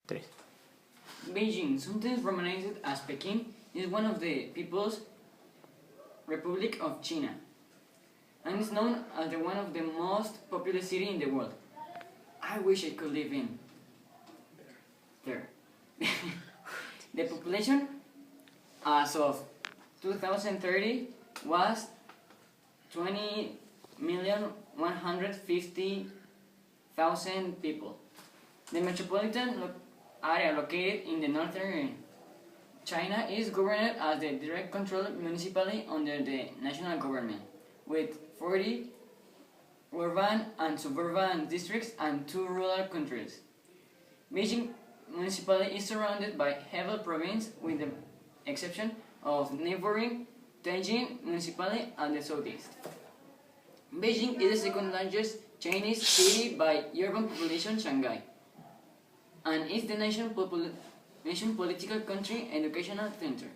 Tres. Beijing, sometimes romanized as Peking, is one of the People's Republic of China and is known as one of the most populous cities in the world. I wish I could live in there. The population as of 2030 was 20,150,000 people. The metropolitan area located in the northern China is governed as the direct controlled municipality under the national government, with 40 urban and suburban districts and 2 rural counties. Beijing municipality is surrounded by Hebei province with the exception of neighboring Tianjin municipality and the southeast. Beijing is the second largest Chinese city by urban population Shanghai and is the nation political country educational center.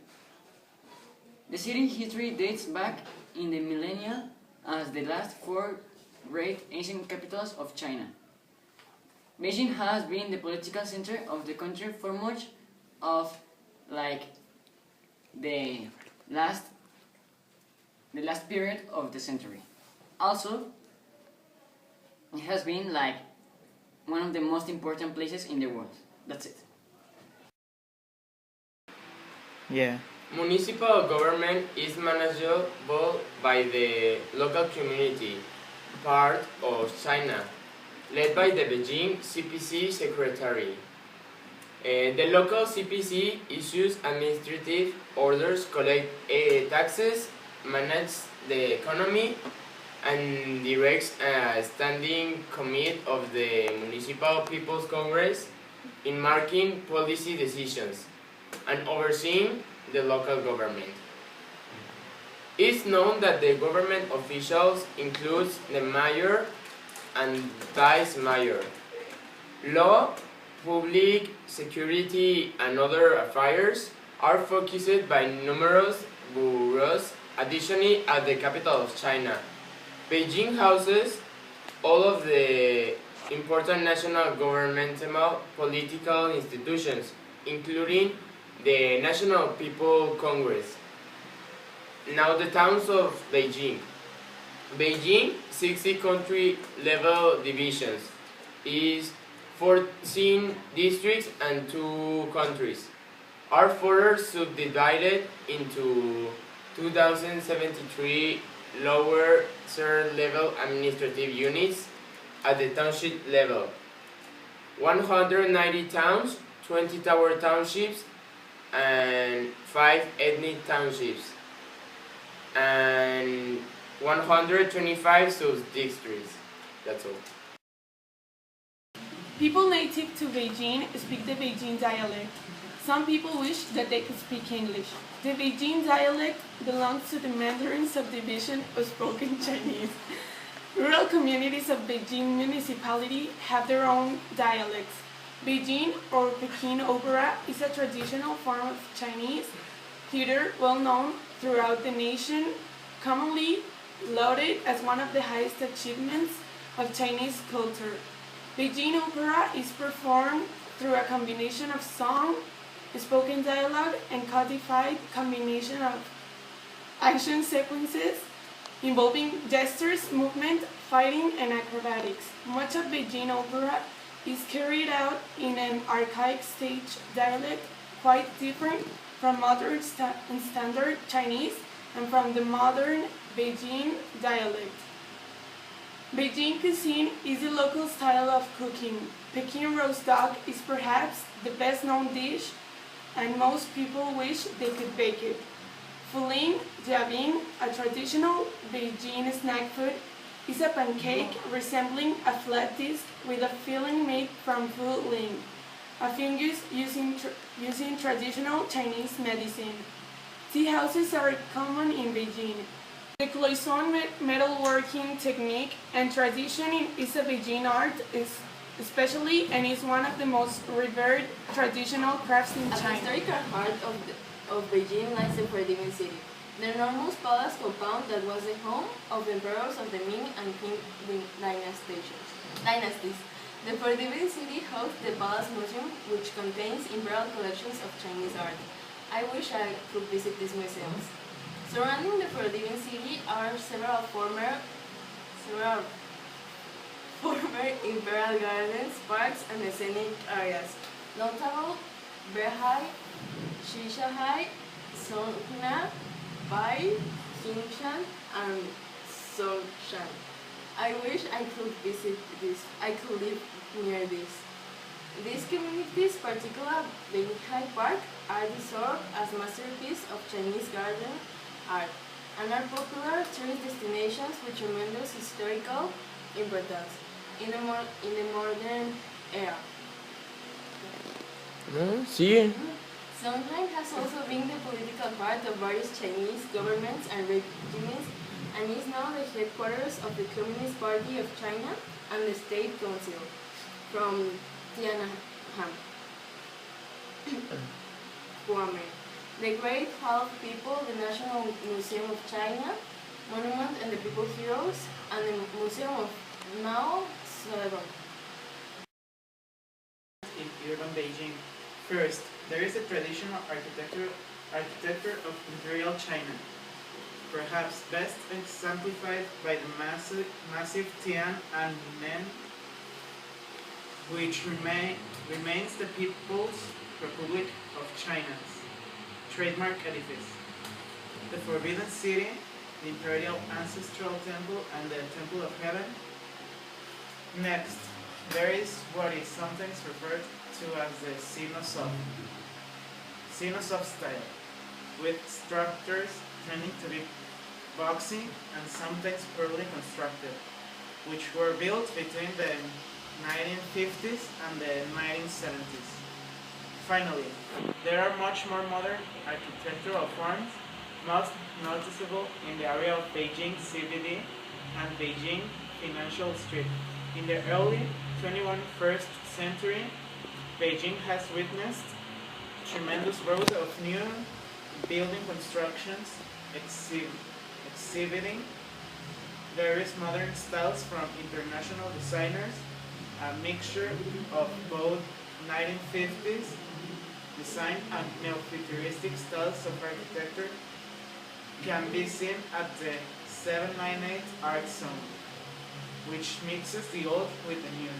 The city's history dates back in the millennia as the last 4 great ancient capitals of China. Beijing has been the political center of the country for much of the last period of the century. Also, it has been one of the most important places in the world. That's it. Yeah. Municipal government is manageable by the local community, part of China, led by the Beijing CPC Secretary. The local CPC issues administrative orders, collect taxes, manage the economy, and directs a standing committee of the Municipal People's Congress in making policy decisions and overseeing the local government. It's known that the government officials include the mayor and vice mayor. Law, public security, and other affairs are focused by numerous bureaus. Additionally, at the capital of China, Beijing houses all of the important national governmental political institutions, including the National People Congress. Now the towns of Beijing. Beijing, 60 country-level divisions, is 14 districts and 2 countries, are further subdivided into 2073 lower third-level administrative units at the township level, 190 towns, 20 tower townships, and 5 ethnic townships, and 125 sub-districts. That's all. People native to Beijing speak the Beijing dialect. Some people wish that they could speak English. The Beijing dialect belongs to the Mandarin subdivision of spoken Chinese. Rural communities of Beijing municipality have their own dialects. Beijing or Peking opera is a traditional form of Chinese theater well known throughout the nation, commonly lauded as one of the highest achievements of Chinese culture. Beijing opera is performed through a combination of song, spoken dialogue, and codified combination of action sequences involving gestures, movement, fighting, and acrobatics. Much of Beijing opera is carried out in an archaic stage dialect quite different from modern and standard Chinese and from the modern Beijing dialect. Beijing cuisine is the local style of cooking. Peking roast dog is perhaps the best known dish, and most people wish they could bake it. Fuling jiabing, a traditional Beijing snack food, is a pancake resembling a flat disc with a filling made from full ling, a fungus using traditional Chinese medicine. Tea houses are common in Beijing. The cloisonne metalworking technique and tradition is a Beijing art, especially, and is one of the most revered traditional crafts in China. At the historical heart of Beijing lies the Forbidden City, the enormous palace compound that was the home of emperors of the Ming and Qing dynasties. The Forbidden City hosts the Palace Museum, which contains imperial collections of Chinese art. I wish I could visit these museums. Surrounding the Forbidden City are several former imperial gardens, parks, and scenic areas. Notable Berhai, Shishahai, Songna, Bai, Hingshan, and Songshan. I wish I could visit this. I could live near this. These communities, particularly Benghai Park, are deserved as masterpieces of Chinese garden art and are popular tourist destinations with tremendous historical importance in the modern era. Sí. Songhai has also been the political heart of various Chinese governments and regimes and is now the headquarters of the Communist Party of China and the State Council from Tiananmen. Guamen. The Great Hall of People, the National Museum of China, Monument and the People Heroes, and the Museum of Mao Zedong. In urban Beijing. First, there is the traditional architecture of Imperial China, perhaps best exemplified by the massive Tiananmen, which remains the People's Republic of China's trademark edifice. The Forbidden City, the Imperial Ancestral Temple, and the Temple of Heaven. Next, there is what is sometimes referred to as the Sino-Soft style, with structures tending to be boxy and sometimes poorly constructed, which were built between the 1950s and the 1970s. Finally, there are much more modern architectural forms, most noticeable in the area of Beijing CBD and Beijing Financial Street. In the early 21st century, Beijing has witnessed tremendous growth of new building constructions exhibiting various modern styles from international designers. A mixture of both 1950s design and neo-futuristic styles of architecture can be seen at the 798 Art Zone, which mixes the old with the new.